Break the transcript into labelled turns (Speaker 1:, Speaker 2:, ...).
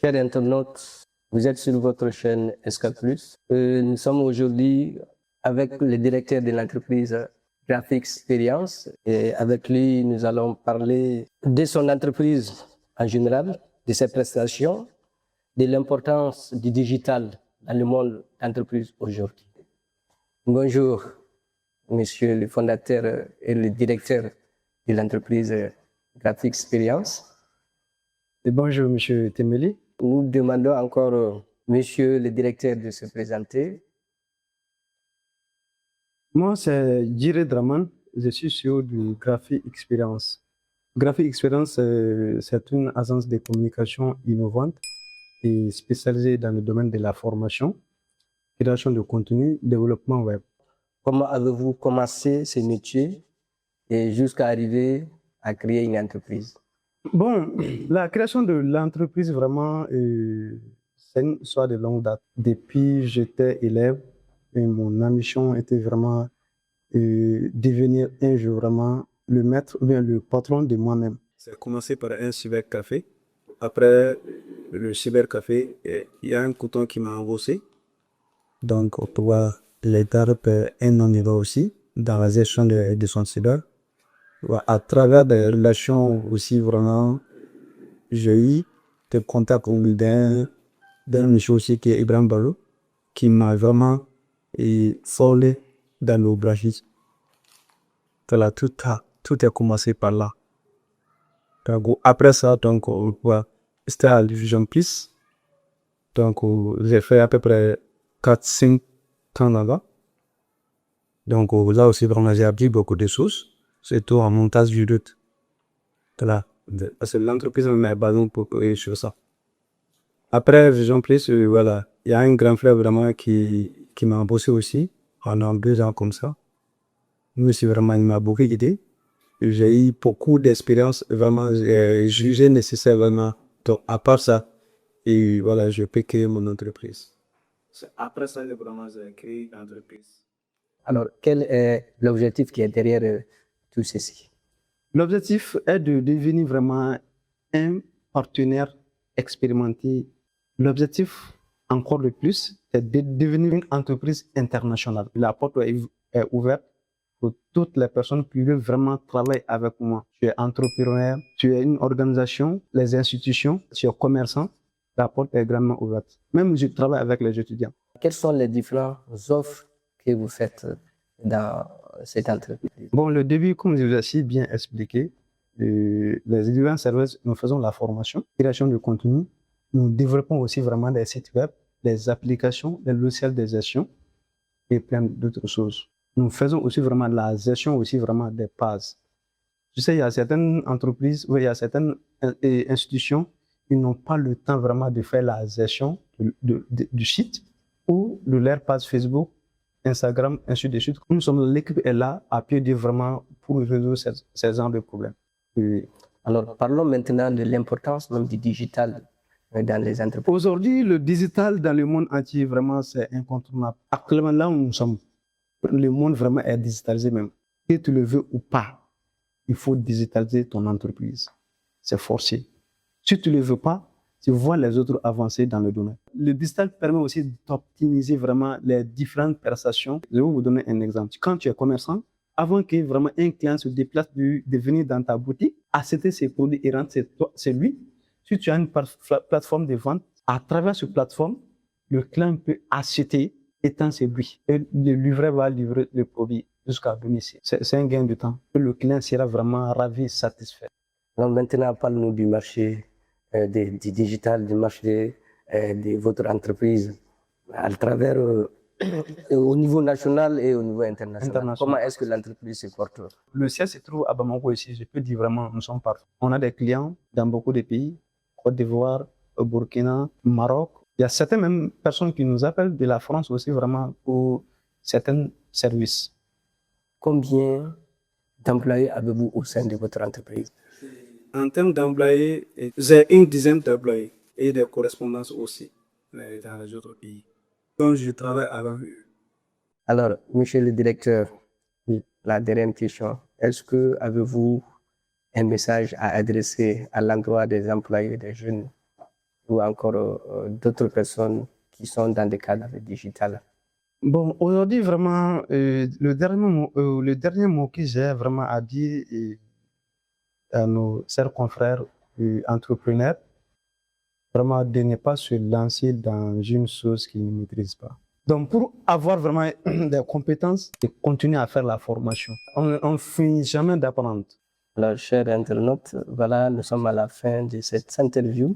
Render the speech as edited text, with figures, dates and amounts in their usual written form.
Speaker 1: Chers internautes, vous êtes sur votre chaîne SK+. Nous sommes aujourd'hui avec le directeur de l'entreprise Graphic Experience et avec lui, nous allons parler de son entreprise en général, de ses prestations, de l'importance du digital dans le monde d'entreprise aujourd'hui. Bonjour, monsieur le fondateur et le directeur de l'entreprise Graphic Experience.
Speaker 2: Et bonjour, monsieur Temeli.
Speaker 1: Nous demandons encore monsieur le directeur de se présenter.
Speaker 2: Moi, c'est Djiré Draman. Je suis CEO du Graphic Experience. Graphic Experience, c'est une agence de communication innovante et spécialisée dans le domaine de la formation, création de contenu, développement web.
Speaker 1: Comment avez-vous commencé ce métier et jusqu'à arriver à créer une entreprise?
Speaker 2: Bon, la création de l'entreprise, vraiment, c'est une histoire de longue date. Depuis que j'étais élève, et mon ambition était vraiment devenir un jour vraiment le maître ou bien le patron de moi-même. Ça a commencé par un cybercafé. Après le cybercafé, il y a un coton qui m'a embauché. Donc, on doit l'État un an aussi dans la gestion de son cyber. À travers des relations aussi, vraiment, j'ai eu des contacts d'un monsieur aussi qui est Ibrahim Barou, qui m'a vraiment formé dans le graphisme. Voilà, tout a commencé par là. Donc, après ça, donc, c'était à Vision Plus. Donc, j'ai fait à peu près 4-5 ans là-bas. Donc, là aussi, vraiment, j'ai appris beaucoup de choses, surtout en montage vidéo. Voilà. Parce que l'entreprise m'a basé pour sur ça. Après Vision Plus, voilà, il y a un grand frère vraiment qui m'a embauché aussi, pendant 2 ans comme ça. Lui aussi, vraiment, il m'a beaucoup aidé. J'ai eu beaucoup d'expérience, vraiment, jugé nécessaire vraiment. Donc, à part ça, et voilà, je peux créer mon entreprise. Après ça, vraiment, j'ai créé l'entreprise.
Speaker 1: Alors, quel est l'objectif qui est derrière tout ceci?
Speaker 2: L'objectif est de devenir vraiment un partenaire expérimenté. L'objectif, encore le plus, c'est de devenir une entreprise internationale. La porte est ouverte pour toutes les personnes qui veulent vraiment travailler avec moi. Tu es entrepreneur, tu es une organisation, les institutions, tu es commerçant, la porte est grandement ouverte. Même je travaille avec les étudiants.
Speaker 1: Quelles sont les différentes offres que vous faites dans cette entreprise?
Speaker 2: Bon, le début, comme je vous ai si bien expliqué, les différents services, nous faisons la formation, création de contenu. Nous développons aussi vraiment des sites web, des applications, des logiciels de gestion et plein d'autres choses. Nous faisons aussi vraiment la gestion aussi vraiment des bases. Tu sais, il y a certaines entreprises, il y a certaines institutions qui n'ont pas le temps vraiment de faire la gestion du site ou de leur page Facebook, Instagram, ainsi de suite. L'équipe est là à pied d'œuvre vraiment pour résoudre ces genres de problèmes.
Speaker 1: Alors, parlons maintenant de l'importance même du digital dans les entreprises.
Speaker 2: Aujourd'hui, le digital dans le monde entier, vraiment, c'est incontournable. Actuellement, là où nous sommes, le monde vraiment est digitalisé même. Que tu le veux ou pas, il faut digitaliser ton entreprise. C'est forcé. Si tu ne le veux pas, tu vois les autres avancer dans le domaine. Le digital permet aussi d'optimiser vraiment les différentes prestations. Je vais vous donner un exemple. Quand tu es commerçant, avant que vraiment un client se déplace de venir dans ta boutique, acheter ses produits et rendre c'est lui. Si tu as une plateforme de vente, à travers cette plateforme, le client peut acheter étant c'est lui. Et le livreur va livrer le produit jusqu'à domicile. C'est un gain de temps. Le client sera vraiment ravi, satisfait.
Speaker 1: Alors maintenant, parle-nous du marché du digital, du marché de votre entreprise à travers au niveau national et au niveau international. Comment est-ce que l'entreprise se porte?
Speaker 2: Le siège se trouve à Bamako ici. Je peux dire vraiment, nous sommes partout. On a des clients dans beaucoup de pays, Côte d'Ivoire, Burkina, Maroc. Il y a certaines même personnes qui nous appellent de la France aussi vraiment pour certains services.
Speaker 1: Combien d'employés avez-vous au sein de votre entreprise?
Speaker 2: En termes d'employés, j'ai une dizaine d'employés et des correspondances aussi dans les autres pays. Donc, je travaille avec eux.
Speaker 1: Alors, monsieur le directeur, la dernière question, est-ce que avez-vous un message à adresser à l'endroit des employés, des jeunes ou encore d'autres personnes qui sont dans des cadres digital?
Speaker 2: Bon, aujourd'hui, vraiment, le dernier mot que j'ai vraiment à dire à nos chers confrères entrepreneurs, vraiment de ne pas se lancer dans une chose qu'ils ne maîtrisent pas. Donc, pour avoir vraiment des compétences, et continuer à faire la formation. On ne finit jamais d'apprendre.
Speaker 1: Alors, chers internautes, voilà, nous sommes à la fin de cette interview.